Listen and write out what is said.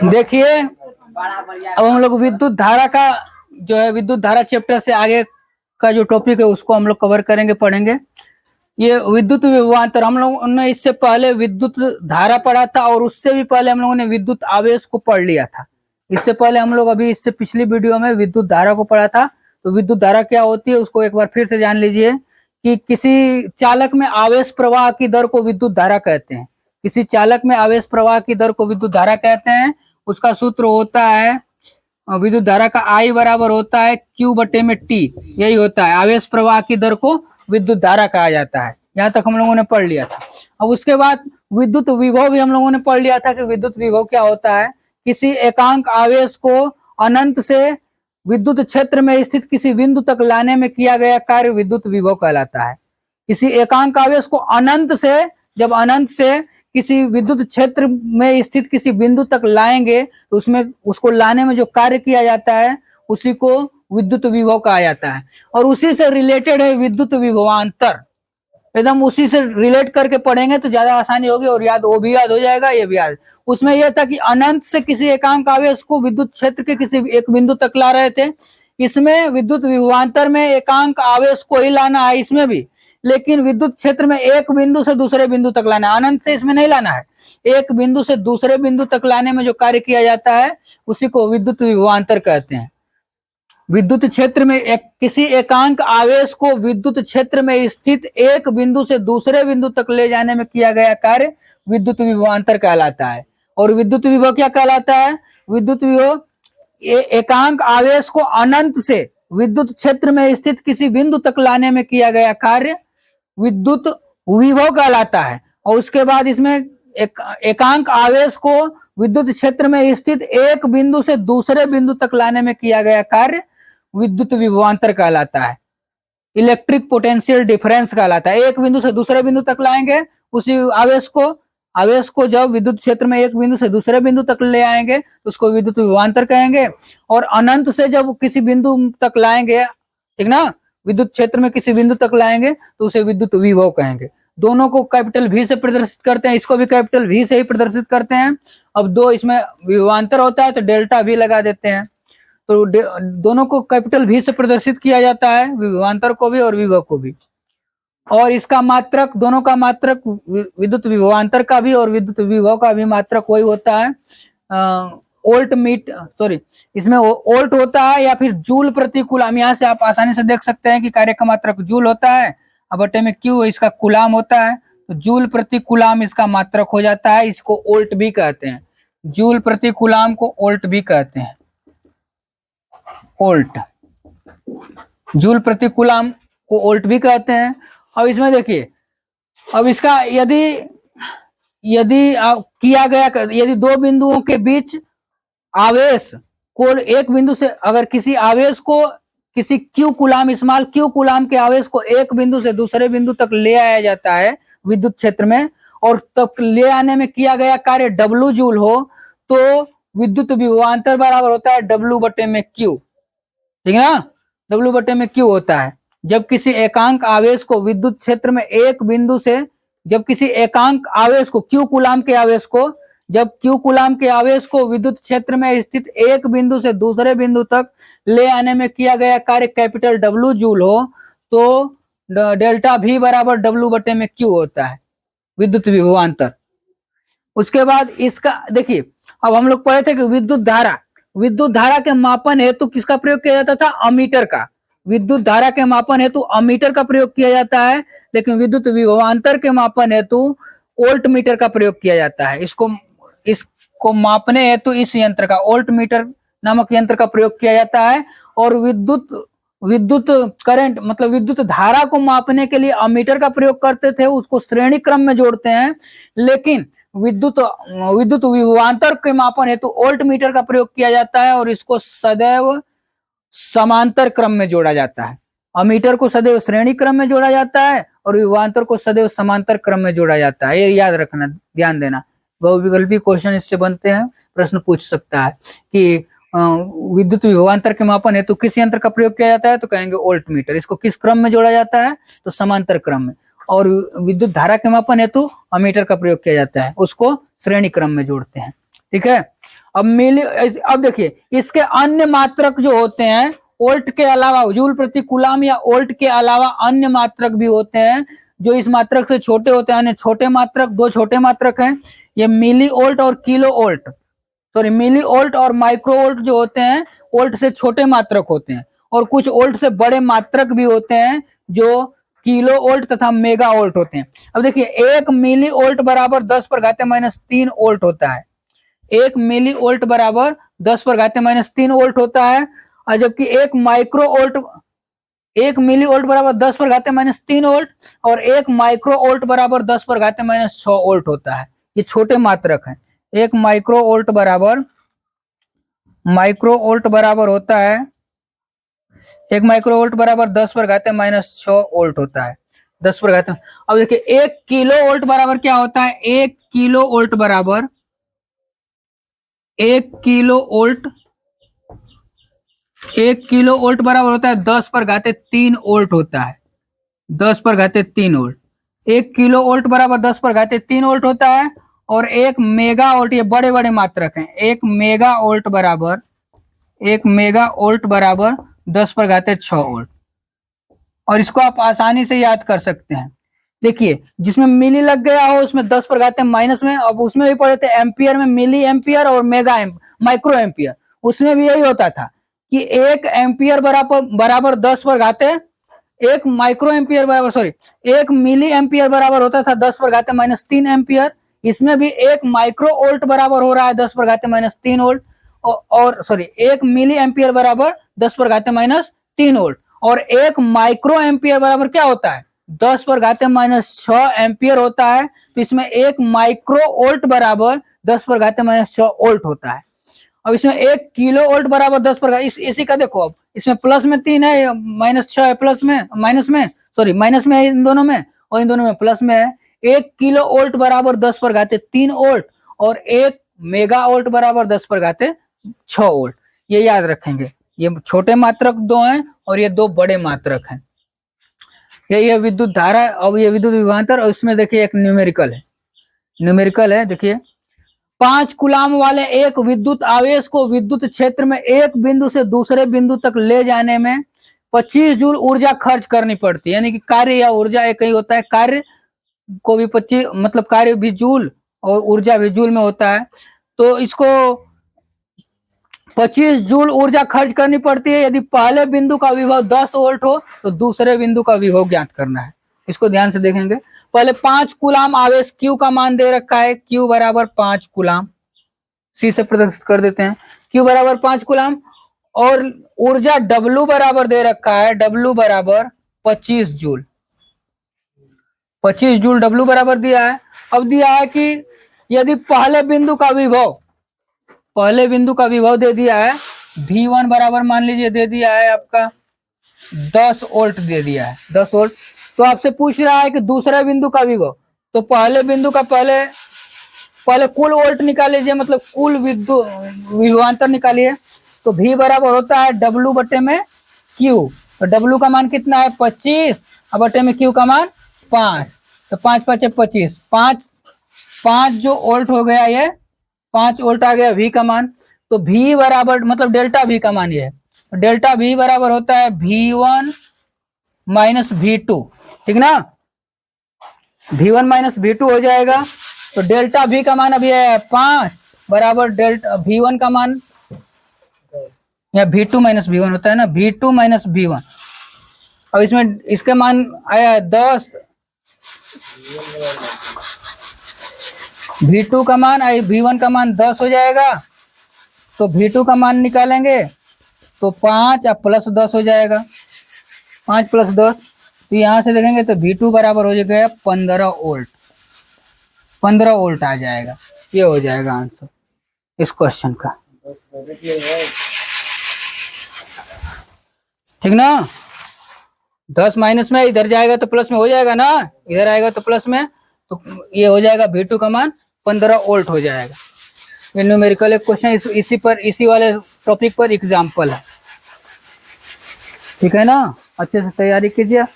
देखिए अब हम लोग विद्युत धारा का जो है विद्युत धारा चैप्टर से आगे का जो टॉपिक है उसको हम लोग कवर करेंगे, पढ़ेंगे। ये विद्युत विभवांतर हम लोगों ने इससे पहले विद्युत धारा पढ़ा था और उससे भी पहले हम लोगों ने विद्युत आवेश को पढ़ लिया था। इससे पहले हम लोग अभी इससे पिछली वीडियो में विद्युत धारा को पढ़ा था। तो विद्युत धारा क्या होती है उसको एक बार फिर से जान लीजिए कि किसी चालक में आवेश प्रवाह की दर को विद्युत धारा कहते हैं। किसी चालक में आवेश प्रवाह की दर को विद्युत धारा कहते हैं। उसका सूत्र होता है विद्युत धारा का I बराबर होता है Q बटे में T, यही होता है। आवेश प्रवाह की दर को विद्युत धारा कहा जाता है। यहाँ तक हम लोगों ने पढ़ लिया था। अब उसके बाद विद्युत विभव भी हम लोगों ने पढ़ लिया था कि विद्युत विभव क्या होता है। किसी एकांक आवेश को अनंत से विद्युत क्षेत्र में स्थित किसी बिंदु तक लाने में किया गया कार्य विद्युत विभव कहलाता है। किसी एकांक आवेश को अनंत से, जब अनंत से किसी विद्युत क्षेत्र में स्थित किसी बिंदु तक लाएंगे तो उसमें उसको लाने में जो कार्य किया जाता है उसी को विद्युत विभव कहा जाता है। और उसी से रिलेटेड है विद्युत विभवांतर। एकदम उसी से रिलेट करके पढ़ेंगे तो ज्यादा आसानी होगी और याद, वो भी याद हो जाएगा, ये भी याद। उसमें यह था कि अनंत से किसी एकांक आवेश को विद्युत क्षेत्र के किसी एक बिंदु तक ला रहे थे। इसमें विद्युत विभवांतर में एकांक आवेश को ही लाना है इसमें भी, लेकिन विद्युत क्षेत्र में एक बिंदु से दूसरे बिंदु तक लाना है। अनंत से इसमें नहीं लाना है, एक बिंदु से दूसरे बिंदु तक लाने में जो कार्य किया जाता है उसी को विद्युत विभवांतर कहते हैं। विद्युत क्षेत्र में किसी एकांक आवेश को विद्युत क्षेत्र में स्थित एक बिंदु से दूसरे बिंदु तक ले जाने में किया गया कार्य विद्युत विभवांतर कहलाता है। और विद्युत विभव क्या कहलाता है? विद्युत विभव एकांक आवेश को अनंत से विद्युत क्षेत्र में स्थित किसी बिंदु तक लाने में किया गया कार्य विद्युत विभव कहलाता है। और उसके बाद इसमें एकांक आवेश को विद्युत क्षेत्र में स्थित एक बिंदु से दूसरे बिंदु तक लाने में किया गया कार्य विद्युत विभवांतर कहलाता है। इलेक्ट्रिक पोटेंशियल डिफरेंस कहलाता है। एक बिंदु से दूसरे बिंदु तक लाएंगे उसी आवेश को जब विद्युत क्षेत्र में एक बिंदु से दूसरे बिंदु तक ले आएंगे तो उसको विद्युत विभवांतर कहेंगे। और अनंत से जब किसी बिंदु तक लाएंगे, ठीक ना, विद्युत क्षेत्र में किसी बिंदु तक लाएंगे तो उसे विद्युत विभव कहेंगे। दोनों को कैपिटल V से प्रदर्शित करते हैं, इसको भी कैपिटल V से ही प्रदर्शित करते हैं। अब दो इसमें विभवांतर होता है तो डेल्टा V लगा देते हैं। तो दोनों को कैपिटल V से प्रदर्शित किया जाता है, विभवांतर को भी और विभव को भी। और इसका मात्रक, दोनों का मात्रक, विद्युत विभवांतर का भी और विद्युत विभव का भी मात्रक वही होता है इसमें वोल्ट होता है या फिर जूल प्रति कूलाम। यहाँ से आप आसानी से देख सकते हैं कि कार्य का मात्रक जूल होता है, अब बटे में Q इसका कूलाम होता है, तो जूल प्रति कूलाम इसका मात्रक हो जाता है। इसको वोल्ट भी कहते हैं, जूल प्रति कूलाम को वोल्ट भी कहते हैं। वोल्ट, जूल प्रति कूलाम को वोल्ट भी कहते हैं। अब इसमें देखिए, अब इसका यदि दो बिंदुओं के बीच आवेश को एक बिंदु से, अगर किसी आवेश को किसी Q coulomb, small Q coulomb के आवेश को एक बिंदु से दूसरे बिंदु तक ले आया जाता है विद्युत क्षेत्र में, और तब ले आने में किया गया कार्य W जूल हो, तो विद्युत विभवांतर बराबर होता है W बटे में Q, ठीक है ना, W बटे में Q होता है। जब किसी एकांक आवेश को विद्युत क्षेत्र में एक बिंदु से, जब किसी एकांक आवेश को Q कूलाम के आवेश को, जब Q कूलाम के आवेश को विद्युत क्षेत्र में स्थित एक बिंदु से दूसरे बिंदु तक ले आने में किया गया कार्य कैपिटल W जूल हो, तो डेल्टा V बराबर W बटे में Q होता है, विद्युत विभवांतर। उसके बाद इसका देखिए, अब हम लोग पढ़े थे कि विद्युत धारा के मापन हेतु किसका प्रयोग किया जाता था? अमीटर का। विद्युत धारा के मापन हेतु अमीटर का प्रयोग किया जाता है, लेकिन विद्युत विभवांतर के मापन हेतु वोल्ट मीटर का प्रयोग किया जाता है। इसको मापने हेतु इस यंत्र का, वोल्ट मीटर नामक यंत्र का प्रयोग किया जाता है। और विद्युत करंट मतलब विद्युत धारा को मापने के लिए अमीटर का प्रयोग करते थे, उसको श्रेणी क्रम में जोड़ते हैं। लेकिन विद्युत विभवांतर के मापन हेतु वोल्ट मीटर का प्रयोग किया जाता है और इसको सदैव समांतर क्रम में जोड़ा जाता है। अमीटर को सदैव श्रेणी क्रम में जोड़ा जाता है और विभवांतर को सदैव समांतर क्रम में जोड़ा जाता है। ये याद रखना, ध्यान देना, बहुविकल्पी क्वेश्चन इससे बनते हैं, प्रश्न पूछ सकता है कि विद्युत विभवांतर के मापन हेतु किस यंत्र का प्रयोग किया जाता है, तो कहेंगे वोल्ट मीटर। इसको किस क्रम में जोड़ा जाता है, तो समांतर क्रम में। और विद्युत धारा के मापन हेतु अमीटर का प्रयोग किया जाता है, उसको श्रेणी क्रम में जोड़ते हैं। ठीक है। अब देखिए इसके अन्य मात्रक जो होते हैं वोल्ट के अलावा, जूल प्रति कूलम या वोल्ट के अलावा अन्य मात्रक भी होते हैं जो इस मात्रक से छोटे होते हैं। छोटे मात्रक, दो छोटे मात्रक हैं, ये मिली वोल्ट और kilo volt, sorry milli volt और माइक्रो वोल्ट जो होते हैं वोल्ट से छोटे मात्रक होते हैं, और कुछ वोल्ट से बड़े मात्रक भी होते हैं जो किलो वोल्ट तथा मेगा वोल्ट होते हैं। अब देखिए 1 मिली वोल्ट बराबर 10⁻³ वोल्ट होता है। 1 मिली वोल्ट बराबर 10⁻³ वोल्ट होता है, और जबकि 1 माइक्रो वोल्ट, 1 मिली वोल्ट बराबर 10⁻³ वोल्ट और 1 माइक्रो वोल्ट बराबर 10⁻6 वोल्ट होता है। ये छोटे मात्रक हैं। 1 माइक्रो वोल्ट बराबर होता है, 1 माइक्रो वोल्ट बराबर 10⁻6 वोल्ट होता है। 10⁻। अब देखिए 1 किलो वोल्ट बराबर क्या होता है? 1 किलो वोल्ट बराबर 1 किलो वोल्ट, 1 किलो वोल्ट बराबर होता है 10⁻³ वोल्ट होता है। 10⁻³ वोल्ट। 1 किलो वोल्ट बराबर 10⁻³ वोल्ट होता है, और 1 मेगा वोल्ट, ये बड़े बड़े मात्रक हैं, 1 मेगा वोल्ट बराबर 10⁻6 वोल्ट। और इसको आप आसानी से याद कर सकते हैं। देखिए जिसमें मिली लग गया हो उसमें 10⁻³ माइनस में, अब उसमें भी पढ़े थे एम्पियर में, मिली एम्पियर और माइक्रो एम्पियर, उसमें भी यही होता था कि 1 एम्पियर बराबर 10⁻, 1 माइक्रो एम्पियर बराबर, सॉरी 1 मिली एम्पियर बराबर होता था 10⁻³ एम्पियर। इसमें भी 1 माइक्रो वोल्ट बराबर हो रहा है 10⁻³ वोल्ट, और सॉरी 1 मिली एम्पियर बराबर 10⁻³ वोल्ट, और 1 माइक्रो एम्पियर बराबर क्या होता है? 10⁻6 एम्पियर होता है। तो इसमें 1 माइक्रो वोल्ट बराबर 10⁻6 वोल्ट होता है। अब इसमें 1 किलो वोल्ट बराबर 10 इसी का देखो, अब इसमें प्लस में 3 है, -6 है, प्लस में माइनस में, सॉरी माइनस में है इन दोनों में, और इन दोनों में प्लस में है। 1 किलो वोल्ट बराबर 10⁻³ वोल्ट, और 1 मेगा वोल्ट बराबर 10⁻6 वोल्ट। ये याद रखेंगे। ये छोटे मात्रक दो हैं और ये दो बड़े मात्रक हैं। ये विद्युत धारा, अब ये विद्युत विभवांतर, और इसमें देखिए एक न्यूमेरिकल है, देखिए 5 कूलम वाले एक विद्युत आवेश को विद्युत क्षेत्र में एक बिंदु से दूसरे बिंदु तक ले जाने में 25 जूल ऊर्जा खर्च करनी पड़ती है। यानी कि कार्य या ऊर्जा एक ही होता है, कार्य को भी 25, मतलब कार्य भी जूल और ऊर्जा भी जूल में होता है। तो इसको 25 जूल ऊर्जा खर्च करनी पड़ती है यदि पहले बिंदु का विभव 10 वोल्ट हो तो दूसरे बिंदु का विभव ज्ञात करना है। इसको ध्यान से देखेंगे। पहले 5 कूलम आवेश Q का मान दे रखा है, Q बराबर 5 कूलम, C से प्रदर्शित कर देते हैं, Q बराबर 5 कूलम, और ऊर्जा W बराबर दे रखा है, W बराबर 25 जूल, 25 जूल W बराबर दिया है। अब दिया है कि यदि पहले बिंदु का विभव दे दिया है V1 बराबर, मान लीजिए दे दिया है आपका 10 वोल्ट दे दिया है, 10 वोल्ट। तो आपसे पूछ रहा है कि दूसरे बिंदु का विभव, तो पहले बिंदु का पहले कुल वोल्ट निकाल लीजिए, मतलब कुल विभवांतर निकालिए। तो V बराबर होता है W बटे में Q, तो W का मान कितना है 25, और बटे में Q का मान 5, तो 5 5 25, 5 जो वोल्ट हो गया, ये 5 वोल्ट आ गया V का मान। तो V बराबर, मतलब डेल्टा V का मान ये है, तो डेल्टा V बराबर होता है V1 माइनस V2, ठीक ना, V1 माइनस V2 हो जाएगा। तो डेल्टा V का मान अभी है 5 बराबर डेल्टा V1 का मान, या V2 माइनस V1 होता है ना, V2 माइनस V1। अब इसमें इसके मान आया है 10, V2 का मान V1 का मान 10 हो जाएगा। तो V2 का मान निकालेंगे तो 5 अब प्लस 10 हो जाएगा, 5 प्लस 10, तो यहाँ से देखेंगे तो V2 बराबर हो जाएगा 15 वोल्ट, 15 वोल्ट आ जाएगा। ये हो जाएगा आंसर इस क्वेश्चन का, ठीक ना। 10 माइनस में इधर जाएगा तो प्लस में हो जाएगा ना, इधर आएगा तो प्लस में, तो ये हो जाएगा V2 का मान 15 वोल्ट हो जाएगा। ये न्यूमेरिकल एक क्वेश्चन इसी वाले टॉपिक पर एग्जाम्पल है, ठीक है ना। अच्छे से तैयारी कीजिए।